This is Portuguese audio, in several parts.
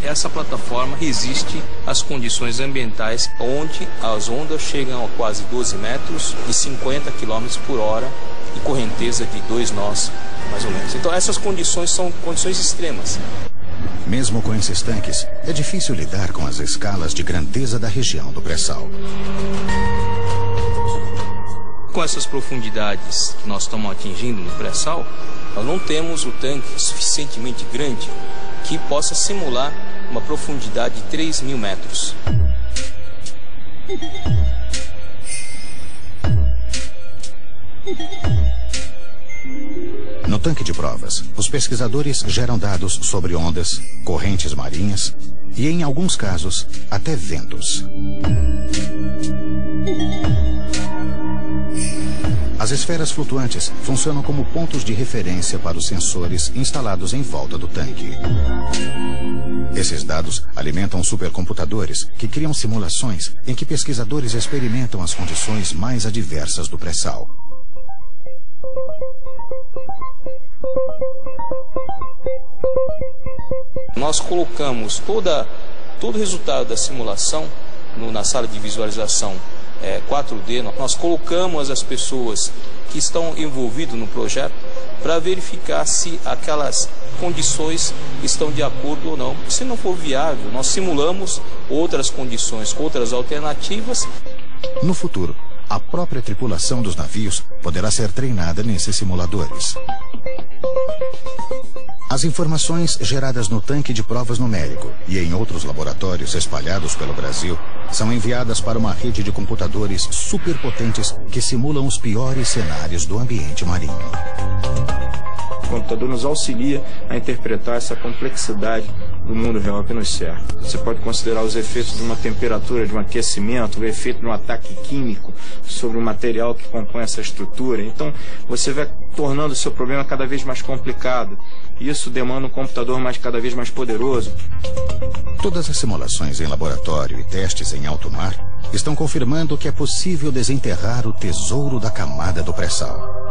essa plataforma resiste às condições ambientais, onde as ondas chegam a quase 12 metros e 50 km por hora e correnteza de 2 nós, mais ou menos. Então essas condições são condições extremas. Mesmo com esses tanques, é difícil lidar com as escalas de grandeza da região do pré-sal. Com essas profundidades que nós estamos atingindo no pré-sal, nós não temos o tanque suficientemente grande que possa simular uma profundidade de 3.000 metros. No tanque de provas, os pesquisadores geram dados sobre ondas, correntes marinhas e, em alguns casos, até ventos. As esferas flutuantes funcionam como pontos de referência para os sensores instalados em volta do tanque. Esses dados alimentam supercomputadores que criam simulações em que pesquisadores experimentam as condições mais adversas do pré-sal. Nós colocamos todo o resultado da simulação na sala de visualização 4D. Nós colocamos as pessoas que estão envolvidas no projeto para verificar se aquelas condições estão de acordo ou não. Se não for viável, nós simulamos outras condições, outras alternativas. No futuro, a própria tripulação dos navios poderá ser treinada nesses simuladores. As informações geradas no tanque de provas numérico e em outros laboratórios espalhados pelo Brasil são enviadas para uma rede de computadores superpotentes que simulam os piores cenários do ambiente marinho. O computador nos auxilia a interpretar essa complexidade do mundo real que nos cerca. Você pode considerar os efeitos de uma temperatura, de um aquecimento, o efeito de um ataque químico sobre o material que compõe essa estrutura. Então, você vai tornando o seu problema cada vez mais complicado. Isso demanda um computador cada vez mais poderoso. Todas as simulações em laboratório e testes em alto mar estão confirmando que é possível desenterrar o tesouro da camada do pré-sal.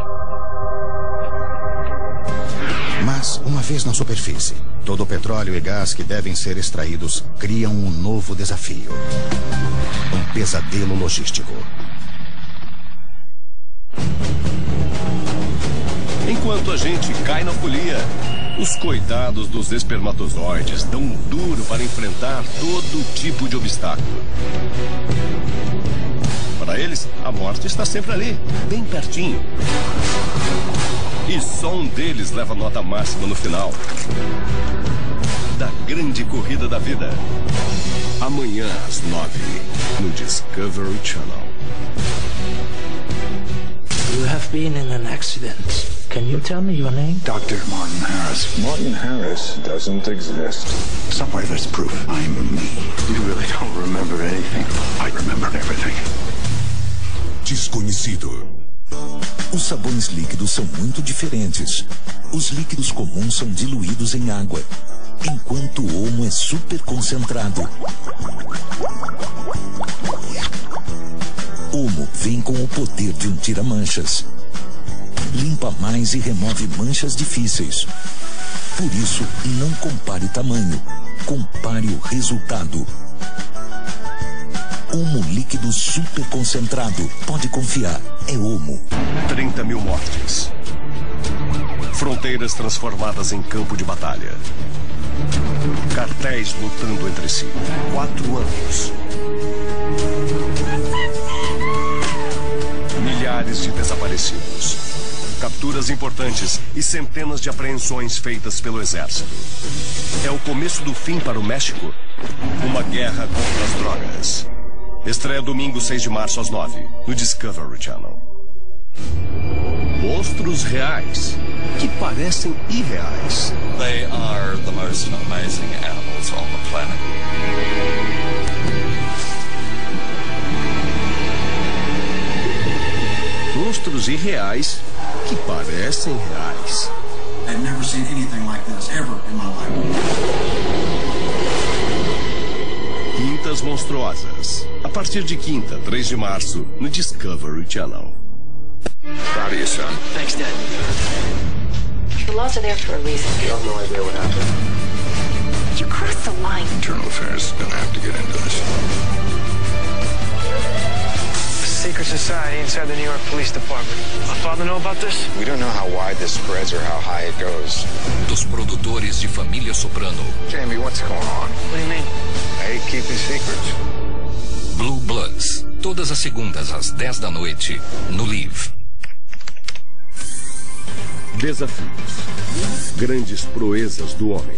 Mas, uma vez na superfície, todo o petróleo e gás que devem ser extraídos criam um novo desafio. Um pesadelo logístico. Enquanto a gente cai na folia, os coitados dos espermatozoides dão duro para enfrentar todo tipo de obstáculo. Para eles, a morte está sempre ali, bem pertinho. E só um deles leva nota máxima no final da grande corrida da vida. Amanhã às 9, no Discovery Channel. You have been in an accident. Can you tell me your name? Dr. Martin Harris. Martin Harris doesn't exist. Somewhere there's proof I'm me. You really don't remember anything. I remember everything. Desconhecido. Os sabões líquidos são muito diferentes. Os líquidos comuns são diluídos em água, enquanto o Omo é super concentrado. Omo vem com o poder de um tira-manchas. Limpa mais e remove manchas difíceis. Por isso, não compare tamanho, compare o resultado. Omo líquido super concentrado. Pode confiar, é Omo. 30 mil mortes. Fronteiras transformadas em campo de batalha. Cartéis lutando entre si. 4 anos. Milhares de desaparecidos. Capturas importantes e centenas de apreensões feitas pelo exército. É o começo do fim para o México. Uma guerra contra as drogas. Estreia domingo 6 de março às 9, no Discovery Channel. Monstros reais, que parecem irreais. They are the most amazing animals on the planet. Monstros irreais, que parecem reais. I've never seen anything like this ever in my life. Quintas Monstruosas. A partir de quinta, 3 de março, no Discovery Channel. Proud of you, son. Thanks, Dad. The laws are there for a reason. You have no idea what happened. You crossed the line. Internal Affairs is gonna have to get into this. Secret society inside the New York Police Department. My father know about this? We don't know how wide this spreads or how high it goes. Dos produtores de Família Soprano. Jamie, what's going on? What do you mean? I hate keeping secrets. Blue Bloods. Todas as segundas às 10 da noite, no Live. Desafios. Grandes proezas do homem.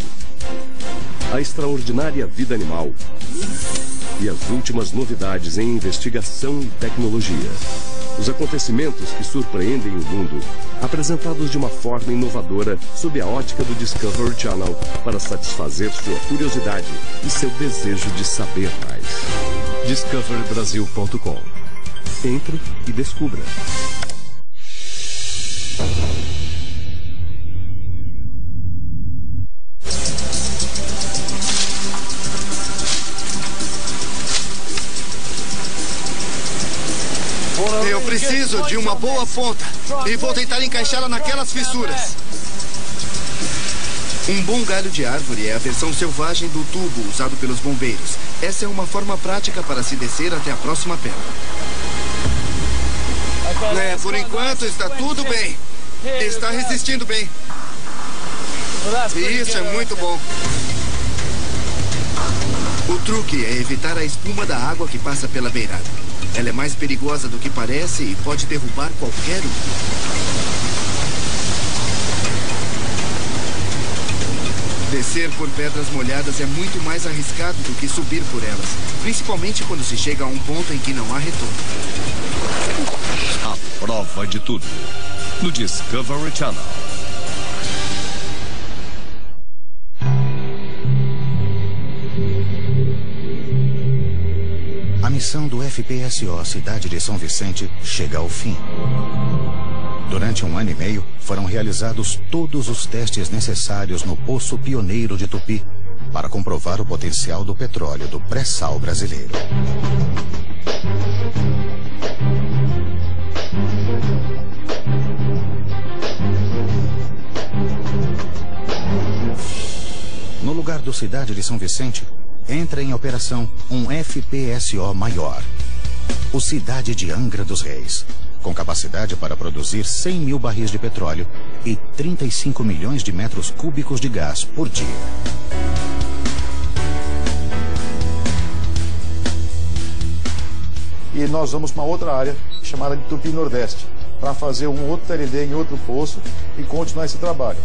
A extraordinária vida animal. E as últimas novidades em investigação e tecnologia. Os acontecimentos que surpreendem o mundo, apresentados de uma forma inovadora sob a ótica do Discovery Channel para satisfazer sua curiosidade e seu desejo de saber mais. discoverybrasil.com. Entre e descubra. Eu preciso de uma boa ponta e vou tentar encaixá-la naquelas fissuras. Um bom galho de árvore é a versão selvagem do tubo usado pelos bombeiros. Essa é uma forma prática para se descer até a próxima pedra. Por enquanto está tudo bem. Está resistindo bem. Isso é muito bom. O truque é evitar a espuma da água que passa pela beirada. Ela é mais perigosa do que parece e pode derrubar qualquer um. Descer por pedras molhadas é muito mais arriscado do que subir por elas, principalmente quando se chega a um ponto em que não há retorno. A prova de tudo, no Discovery Channel. A missão do FPSO Cidade de São Vicente chega ao fim. Durante 1 ano e meio, foram realizados todos os testes necessários no Poço Pioneiro de Tupi para comprovar o potencial do petróleo do pré-sal brasileiro. No lugar do Cidade de São Vicente, entra em operação um FPSO maior, o Cidade de Angra dos Reis, com capacidade para produzir 100 mil barris de petróleo e 35 milhões de metros cúbicos de gás por dia. E nós vamos para uma outra área chamada de Tupi Nordeste, para fazer um outro TLD em outro poço e continuar esse trabalho.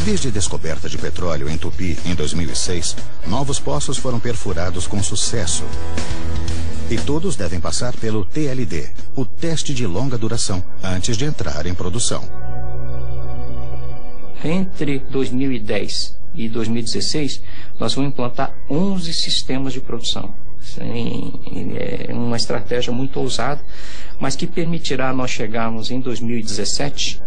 Desde a descoberta de petróleo em Tupi, em 2006, novos poços foram perfurados com sucesso. E todos devem passar pelo TLD, o teste de longa duração, antes de entrar em produção. Entre 2010 e 2016, nós vamos implantar 11 sistemas de produção. É uma estratégia muito ousada, mas que permitirá nós chegarmos em 2017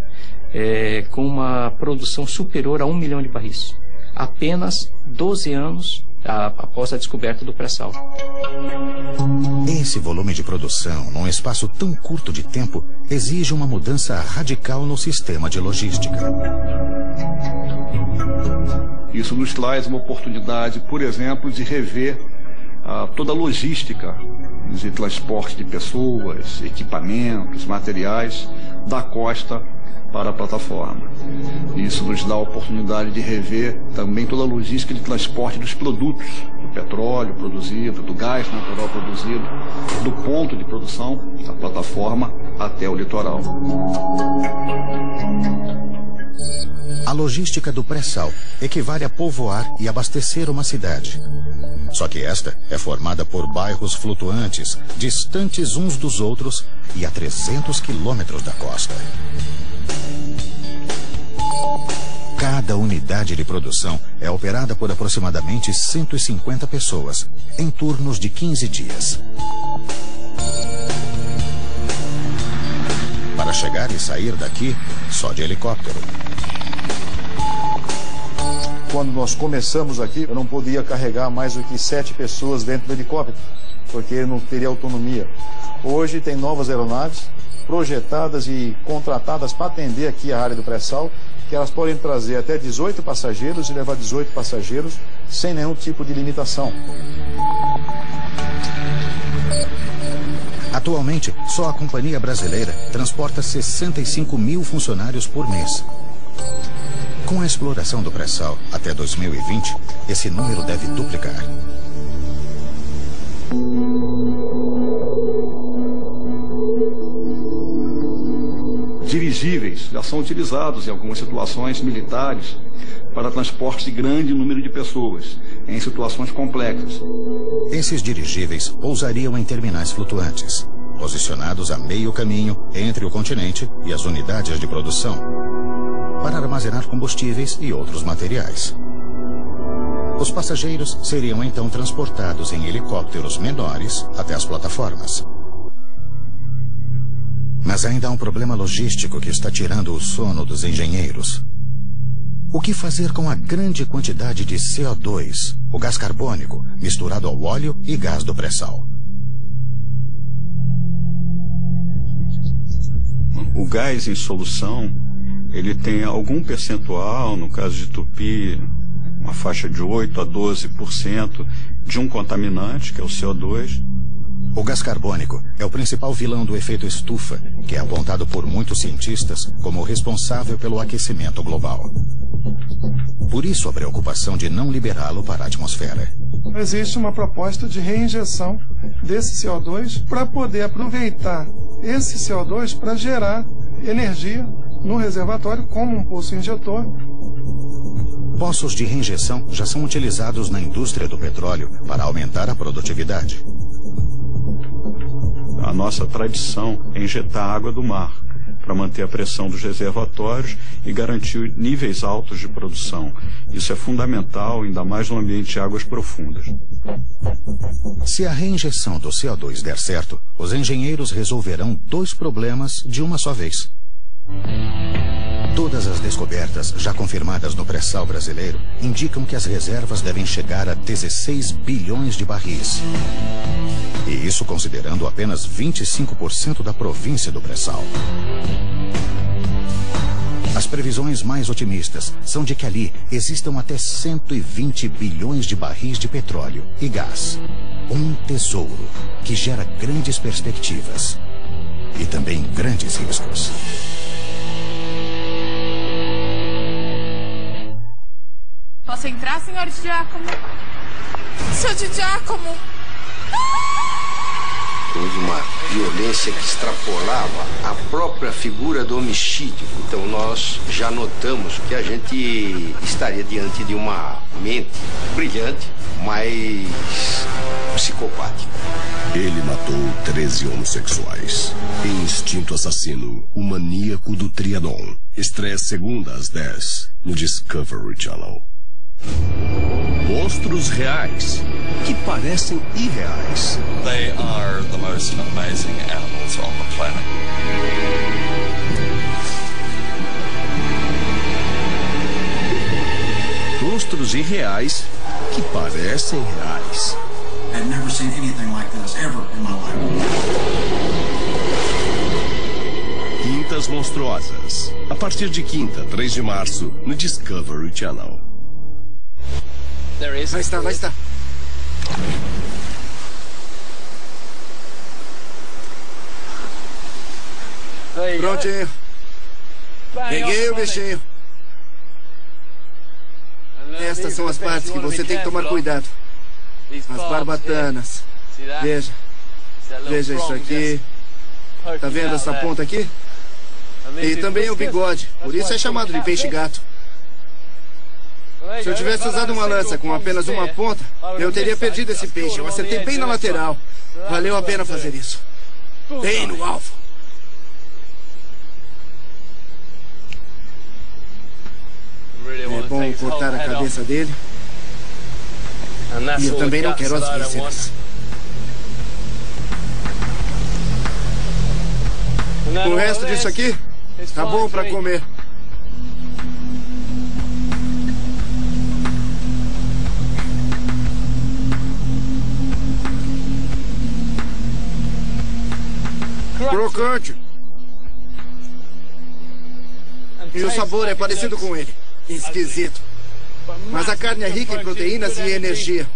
com uma produção superior a 1 milhão de barris. Apenas 12 anos após a descoberta do pré-sal. Esse volume de produção, num espaço tão curto de tempo, exige uma mudança radical no sistema de logística. Isso nos traz uma oportunidade, por exemplo, de rever toda a logística de transporte de pessoas, equipamentos, materiais da costa para a plataforma. Isso nos dá a oportunidade de rever também toda a logística de transporte dos produtos, do petróleo produzido, do gás natural produzido, do ponto de produção da plataforma até o litoral. A logística do pré-sal equivale a povoar e abastecer uma cidade. Só que esta é formada por bairros flutuantes, distantes uns dos outros e a 300 quilômetros da costa. Cada unidade de produção é operada por aproximadamente 150 pessoas, em turnos de 15 dias. Para chegar e sair daqui, só de helicóptero. Quando nós começamos aqui, eu não podia carregar mais do que 7 pessoas dentro do helicóptero, porque não teria autonomia. Hoje tem novas aeronaves projetadas e contratadas para atender aqui a área do pré-sal, que elas podem trazer até 18 passageiros e levar 18 passageiros sem nenhum tipo de limitação. Atualmente, só a companhia brasileira transporta 65 mil funcionários por mês. Com a exploração do pré-sal até 2020, esse número deve duplicar. Dirigíveis já são utilizados em algumas situações militares para transporte de grande número de pessoas, em situações complexas. Esses dirigíveis pousariam em terminais flutuantes, posicionados a meio caminho entre o continente e as unidades de produção, para armazenar combustíveis e outros materiais. Os passageiros seriam então transportados em helicópteros menores até as plataformas. Mas ainda há um problema logístico que está tirando o sono dos engenheiros. O que fazer com a grande quantidade de CO2, o gás carbônico, misturado ao óleo e gás do pré-sal? O gás em solução, ele tem algum percentual, no caso de Tupi, uma faixa de 8 a 12% de um contaminante, que é o CO2. O gás carbônico é o principal vilão do efeito estufa, que é apontado por muitos cientistas como o responsável pelo aquecimento global. Por isso a preocupação de não liberá-lo para a atmosfera. Existe uma proposta de reinjeção desse CO2 para poder aproveitar esse CO2 para gerar energia no reservatório como um poço injetor. Poços de reinjeção já são utilizados na indústria do petróleo para aumentar a produtividade. A nossa tradição é injetar água do mar para manter a pressão dos reservatórios e garantir níveis altos de produção. Isso é fundamental, ainda mais no ambiente de águas profundas. Se a reinjeção do CO2 der certo, os engenheiros resolverão 2 problemas de uma só vez. Todas as descobertas já confirmadas no pré-sal brasileiro indicam que as reservas devem chegar a 16 bilhões de barris. E isso considerando apenas 25% da província do pré-sal. As previsões mais otimistas são de que ali existam até 120 bilhões de barris de petróleo e gás. Um tesouro que gera grandes perspectivas e também grandes riscos. Posso entrar, senhor Giacomo? Senhor Giacomo! Houve uma violência que extrapolava a própria figura do homicídio. Então nós já notamos que a gente estaria diante de uma mente brilhante, mas psicopática. Ele matou 13 homossexuais. Em Instinto Assassino, o maníaco do Trianon. Estreia segunda às 10 no Discovery Channel. Monstros reais que parecem irreais. They are the most amazing animals on the planet. Monstros irreais que parecem reais. I've never seen anything like this ever in my life. Quintas Monstruosas. A partir de quinta, 3 de março, no Discovery Channel. Vai estar. Prontinho. Peguei o bichinho. Estas são as partes que você tem que tomar cuidado. As barbatanas. Veja isso aqui. Tá vendo essa ponta aqui? E também o bigode. Por isso é chamado de peixe-gato. Se eu tivesse usado uma lança com apenas uma ponta, eu teria perdido esse peixe. Eu acertei bem na lateral. Valeu a pena fazer isso. Bem no alvo. É bom cortar a cabeça dele. E eu também não quero as vísceras. O resto disso aqui tá bom pra comer. Crocante. E o sabor é parecido com ele. Esquisito. Mas a carne é rica em proteínas e energia.